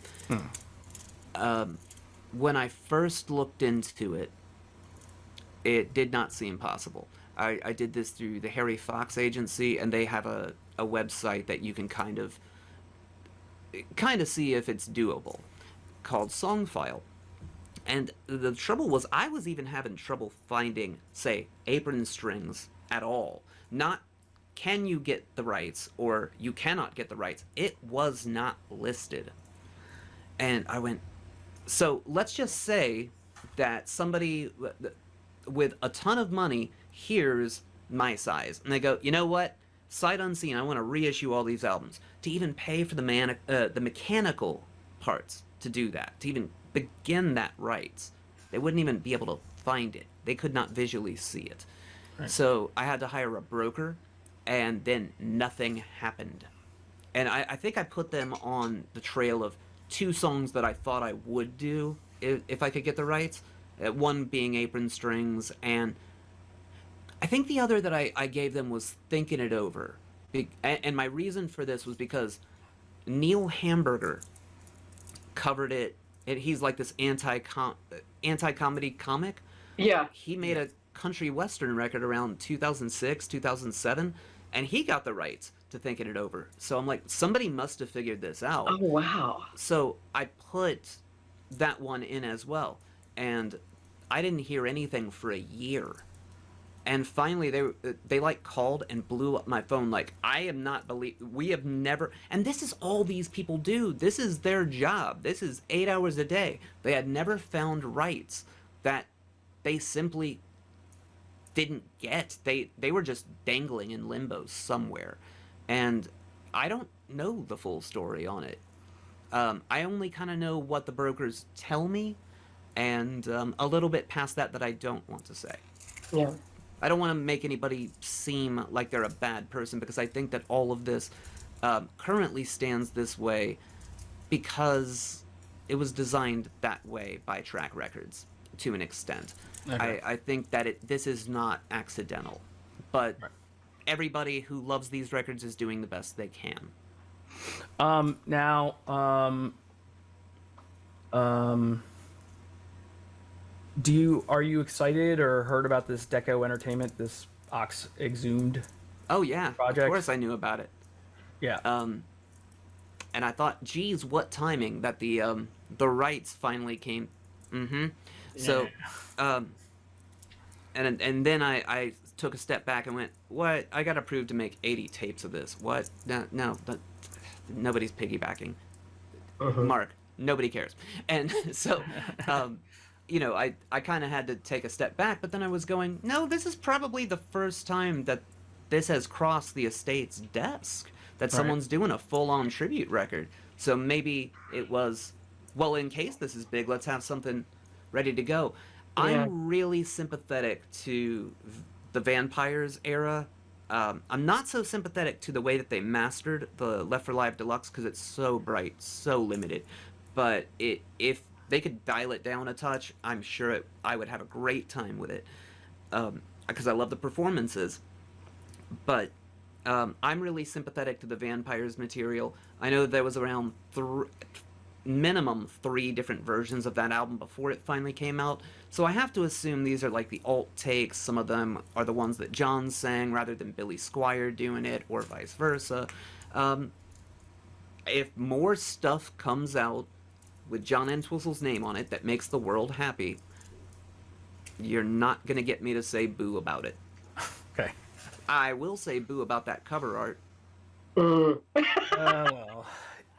When I first looked into it, it did not seem possible. I did this through the Harry Fox agency, and they have a website that you can kind of see if it's doable, called Songfile. And the trouble was, I was even having trouble finding, say, Apron Strings at all. Not, can you get the rights, or you cannot get the rights. It was not listed. And I went, so let's just say that somebody with a ton of money hears my size, and they go, you know what? Sight unseen, I want to reissue all these albums. To even pay for the mechanical parts to do that, to even begin that rights, they wouldn't even be able to find it. They could not visually see it. Right. So I had to hire a broker, and then nothing happened. And I think I put them on the trail of 2 songs that I thought I would do if I could get the rights. One being Apron Strings, and I think the other that I gave them was Thinking It Over. And my reason for this was because Neil Hamburger covered it. He's like this anti-comedy comic. Yeah. He made a country western record around 2006, 2007, and he got the rights to Thinking It Over. So I'm like, somebody must have figured this out. Oh, wow. So I put that one in as well, and I didn't hear anything for a year. And finally, they like called and blew up my phone. Like, I am not we have never, and this is all these people do. This is their job. This is 8 hours a day. They had never found rights that they simply didn't get. They were just dangling in limbo somewhere. And I don't know the full story on it. I only kind of know what the brokers tell me, and a little bit past that I don't want to say. Yeah. I don't want to make anybody seem like they're a bad person, because I think that all of this currently stands this way because it was designed that way by Track Records to an extent. Okay. I think that this is not accidental, but right. Everybody who loves these records is doing the best they can. Now, are you excited or heard about this Deco Entertainment, this Ox Exhumed? Oh yeah, project? Of course I knew about it. Yeah. And I thought, geez, what timing that the rights finally came. Mm-hmm. So, yeah. And then I took a step back and went, "What? I got approved to make 80 tapes of this. What? No, nobody's piggybacking. Marc, nobody cares." And so, I kind of had to take a step back, but then I was going, no, this is probably the first time that this has crossed the estate's desk, that someone's doing a full-on tribute record. So maybe it was, well, in case this is big, let's have something ready to go. Yeah. I'm really sympathetic to the Vampires era. I'm not so sympathetic to the way that they mastered the Left for Live Deluxe because it's so bright, so limited. But if they could dial it down a touch, I'm sure I would have a great time with it, because I love the performances. But I'm really sympathetic to the Vampires material. I know there was around minimum 3 different versions of that album before it finally came out, so I have to assume these are like the alt takes. Some of them are the ones that John sang rather than Billy Squier doing it, or vice versa. If more stuff comes out with John Entwistle's name on it that makes the world happy, you're not gonna get me to say boo about it. Okay. I will say boo about that cover art. Well,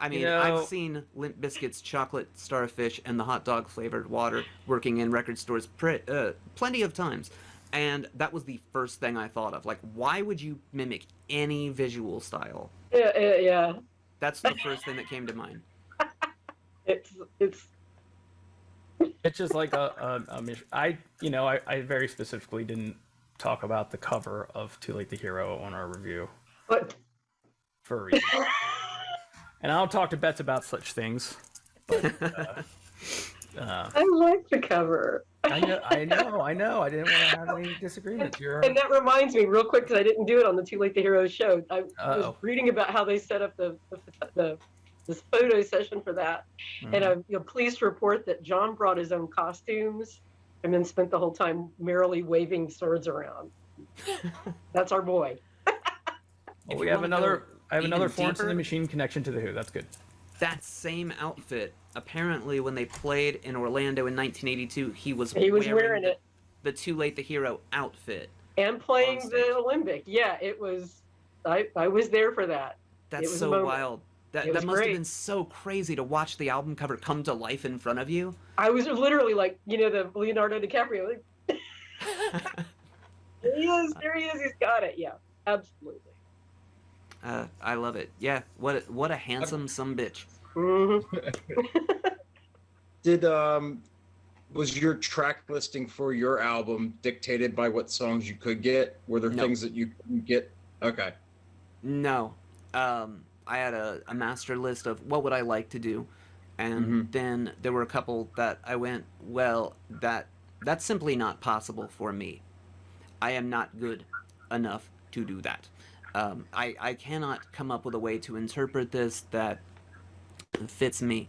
I mean, I've seen Limp Bizkit's Chocolate Starfish and the hot dog flavored water working in record stores plenty of times, and that was the first thing I thought of. Like, why would you mimic any visual style? Yeah. That's the first thing that came to mind. It's just like I very specifically didn't talk about the cover of Too Late to Hero on our review. What? For a reason. And I don't talk to Bets about such things. But, I like the cover. I know. I didn't want to have any disagreements here. And that reminds me, real quick, because I didn't do it on the Too Late to Hero show. I was reading about how they set up this photo session for that, and I'm pleased to report that John brought his own costumes, and then spent the whole time merrily waving swords around. That's our boy. Well, I have another Florence and the Machine connection to The Who. That's good. That same outfit, apparently, when they played in Orlando in 1982, he was wearing it. The Too Late to Hero outfit. And playing the Olympic. Yeah, it was. I was there for that. That's so wild. That must have been so crazy to watch the album cover come to life in front of you. I was literally like, the Leonardo DiCaprio. Like, there he is. He's got it. Yeah, absolutely. I love it. Yeah, what a handsome sumbitch. Did was your track listing for your album dictated by what songs you could get? Were there things that you couldn't get? Okay. No. I had a master list of what would I like to do, and then there were a couple that I went, well, that's simply not possible for me. I am not good enough to do that. I cannot come up with a way to interpret this that fits me.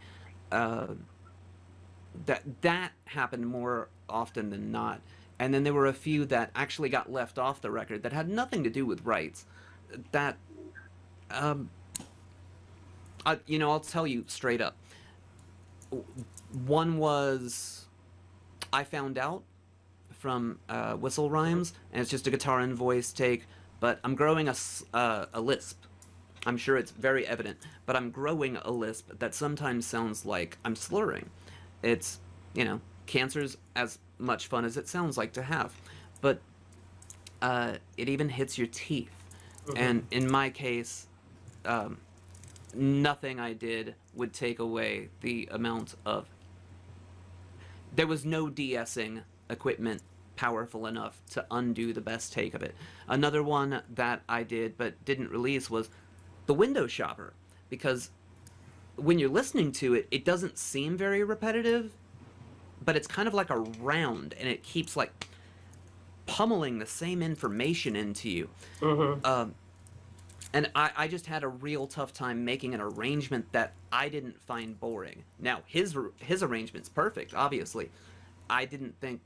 That happened more often than not. And then there were a few that actually got left off the record that had nothing to do with rights. That, I'll tell you straight up. One was I Found Out from Whistle Rhymes, and it's just a guitar and voice take, but I'm growing a lisp. I'm sure it's very evident, but I'm growing a lisp that sometimes sounds like I'm slurring. It's, cancer's as much fun as it sounds like to have, but it even hits your teeth. And in my case, nothing I did would take away the amount of... There was no de-essing equipment powerful enough to undo the best take of it. Another one that I did but didn't release was the Window Shopper, because when you're listening to it, it doesn't seem very repetitive, but it's kind of like a round, and it keeps like pummeling the same information into you. And I just had a real tough time making an arrangement that I didn't find boring. Now, his arrangement's perfect, obviously. I didn't think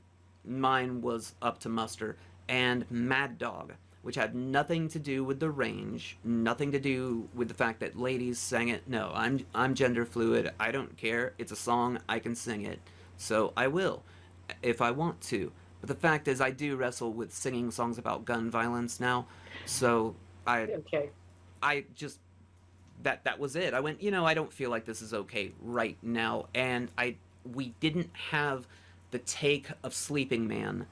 mine was up to muster. And Mad Dog, which had nothing to do with the range, nothing to do with the fact that ladies sang it. No, I'm gender fluid. I don't care. It's a song. I can sing it. So I will, if I want to. But the fact is, I do wrestle with singing songs about gun violence now, so Okay. I just that was it. I went, I don't feel like this is okay right now, and we didn't have the take of Sleeping Man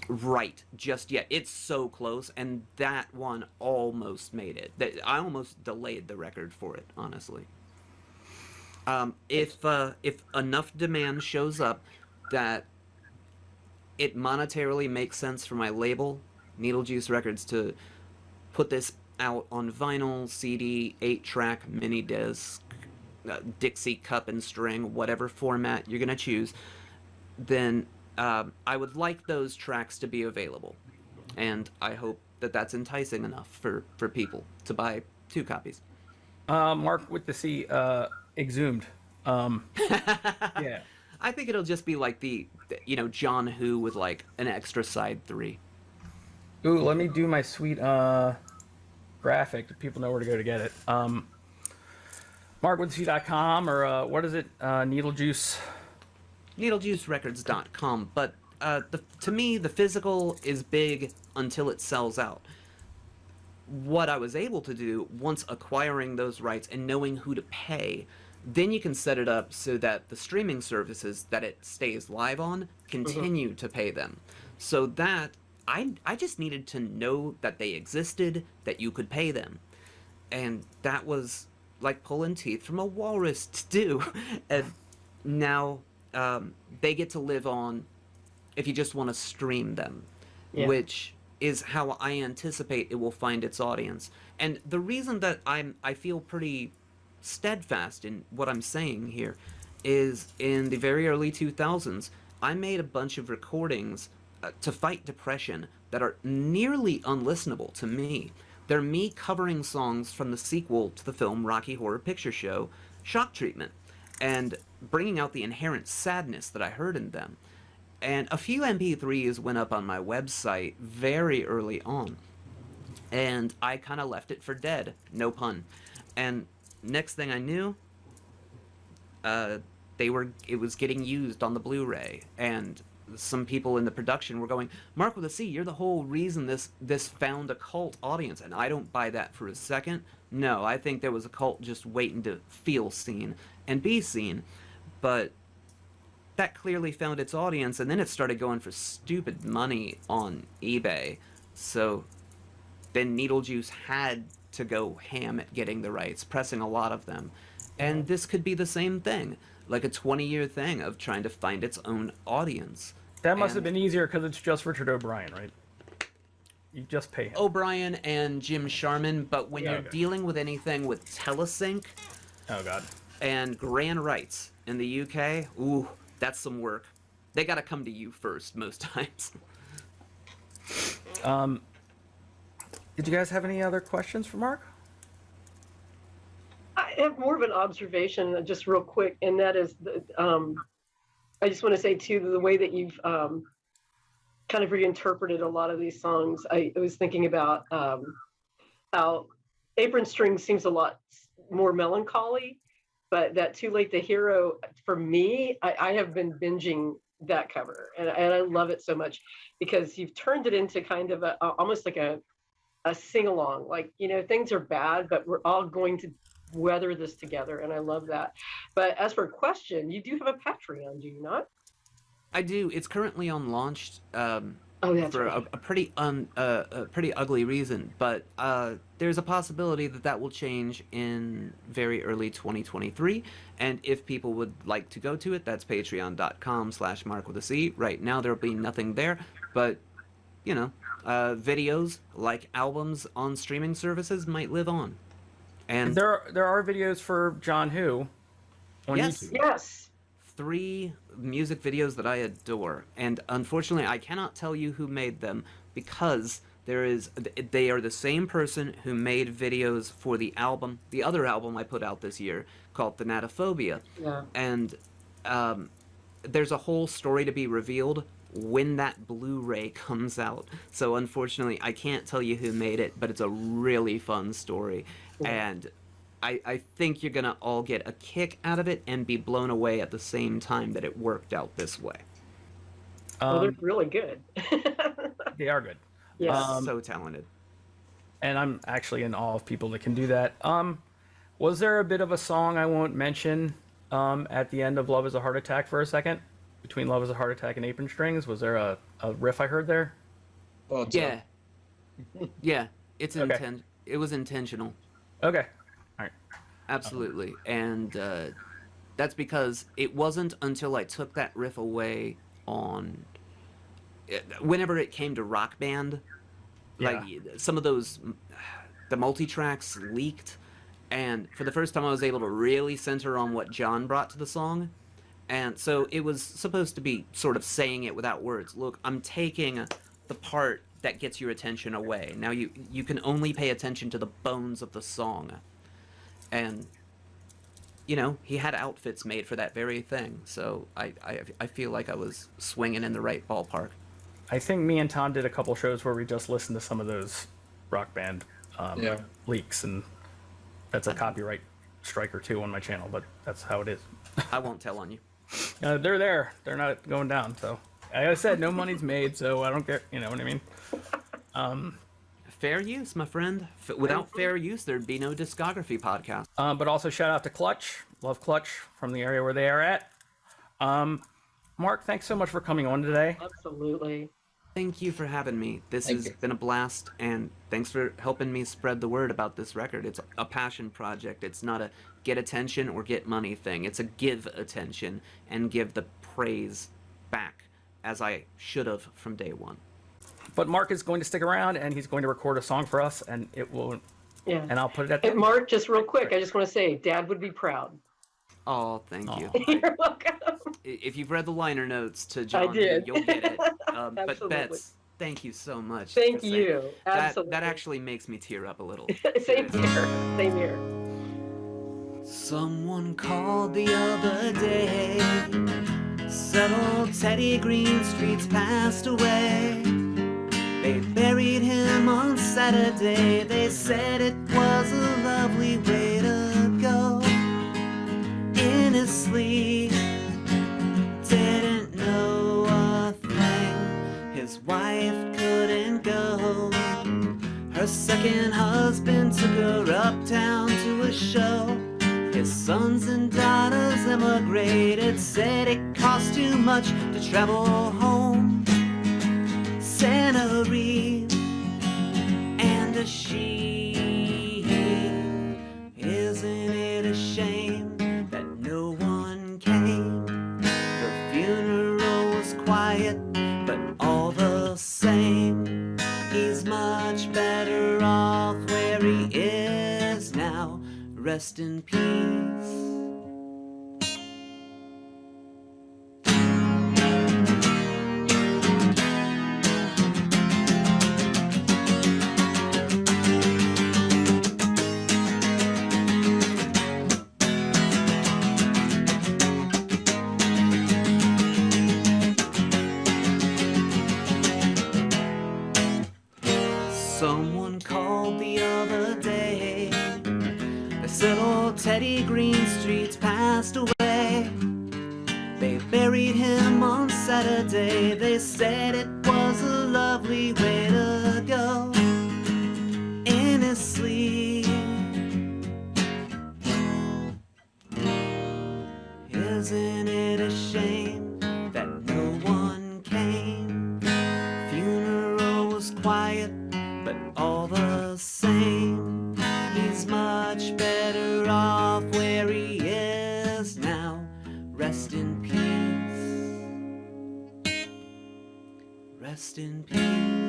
right just yet. It's so close, and that one almost made it. I almost delayed the record for it, honestly. If enough demand shows up that it monetarily makes sense for my label, Needle Juice Records, to put this out on vinyl, CD, 8-track, mini disc, Dixie cup and string, whatever format you're gonna choose, then I would like those tracks to be available, and I hope that that's enticing enough for people to buy 2 copies. Marc with the C, exhumed. Yeah. I think it'll just be like the John Who with like an extra side 3. Ooh, let me do my sweet graphic so people know where to go to get it. marcwithac.com, or what is it? Needle Juice. NeedleJuiceRecords.com, but to me, the physical is big until it sells out. What I was able to do, once acquiring those rights and knowing who to pay, then you can set it up so that the streaming services that it stays live on continue to pay them. So that, I just needed to know that they existed, that you could pay them. And that was like pulling teeth from a walrus to do. And now they get to live on if you just want to stream them, which is how I anticipate it will find its audience. And the reason that I feel pretty steadfast in what I'm saying here is in the very early 2000s, I made a bunch of recordings to fight depression that are nearly unlistenable to me. They're me covering songs from the sequel to the film Rocky Horror Picture Show, Shock Treatment, and bringing out the inherent sadness that I heard in them. And a few MP3s went up on my website very early on, and I kind of left it for dead, no pun. And next thing I knew, it was getting used on the Blu-ray, and some people in the production were going, "Marc with a C, you're the whole reason this found a cult audience," and I don't buy that for a second. No, I think there was a cult just waiting to feel seen and be seen, but that clearly found its audience, and then it started going for stupid money on eBay. So then Needle Juice had to go ham at getting the rights, pressing a lot of them. And this could be the same thing, like a 20-year thing of trying to find its own audience. That must have been easier because it's just Richard O'Brien, right? You just pay him. O'Brien and Jim Sharman, but when you're dealing with anything with Telesync, oh god, and Grand Rights in the UK, ooh, that's some work. They gotta come to you first most times. Did you guys have any other questions for Marc? I have more of an observation, just real quick, and that is, I just want to say too, the way that you've kind of reinterpreted a lot of these songs. I was thinking about how Apron String seems a lot more melancholy, but that Too Late to Hero, for me, I have been binging that cover, and I love it so much because you've turned it into kind of almost like a sing-along, like, things are bad, but we're all going to weather this together, and I love that. But as for a question, you do have a Patreon, do you not? I do. It's currently unlaunched for a pretty ugly reason, but there's a possibility that will change in very early 2023. And if people would like to go to it, that's patreon.com/Marc with a C. Right now there'll be nothing there, but videos like albums on streaming services might live on. And there are videos for John Who on YouTube. Yes. 3 music videos that I adore, and unfortunately I cannot tell you who made them because they are the same person who made videos for the other album I put out this year called Thanatophobia. Yeah. And there's a whole story to be revealed when that Blu-ray comes out. So unfortunately I can't tell you who made it, but it's a really fun story. Yeah. And I think you're gonna all get a kick out of it and be blown away at the same time that it worked out this way. Well, they're really good. They are good. Yeah. So talented. And I'm actually in awe of people that can do that. Was there a bit of a song I won't mention at the end of Love is a Heart Attack for a second? Between Love is a Heart Attack and Apron Strings? Was there a riff I heard there? Well, Yeah. Yeah. It's Okay. It was intentional. Okay. All right. Absolutely. And that's because it wasn't until I took that riff away on whenever it came to Rock Band, like some of those, the multi-tracks leaked, and for the first time I was able to really center on what John brought to the song. And so it was supposed to be sort of saying it without words. Look, I'm taking the part that gets your attention away. Now you can only pay attention to the bones of the song. And you know, he had outfits made for that very thing. So I feel like I was swinging in the right ballpark. I think me and Tom did a couple shows where we just listened to some of those Rock Band leaks, and that's a copyright strike or two on my channel, but that's how it is. I won't tell on you. They're there. They're not going down. So, like I said, no money's made, so I don't care. You know what I mean? Fair use, my friend. Without fair use, there'd be no Discography podcast. But also shout out to Clutch. Love Clutch from the area where they are at. Marc, thanks so much for coming on today. Absolutely. Thank you for having me. This Thank has you. been a blast, and thanks for helping me spread the word about this record. It's a passion project. It's not a get attention or get money thing. It's a give attention and give the praise back, as I should have from day one. But Marc is going to stick around, and he's going to record a song for us, and it will. Yeah. And I'll put it at the Hey, end. Marc, just real quick, I just want to say, Dad would be proud. Oh, thank you. You're welcome. If you've read the liner notes to John, did. you'll get it. But Absolutely. Betts, thank you so much. Thank for saying- you. Absolutely. That actually makes me tear up a little. Same here. Same here. Someone called the other day, said old Teddy Greenstreet's passed away. They buried him on Saturday. They said it was a lovely way to go. In his sleep, didn't know a thing. His wife couldn't go. Her second husband took her uptown to a show. His sons and daughters emigrated, said it cost too much to travel home. Santa Reeve and a sheep. Isn't it a shame that no one came? The funeral was quiet, but all the same, he's much better off where he is now. Rest in peace. Someone called the other day. They said old Teddy Greenstreet's passed away. They buried him on Saturday. They said it was a lovely way to go. In his sleep, isn't it a shame that no one came? Funeral was quiet, but all the same, he's much better off where he is now. Rest in peace. Rest in peace.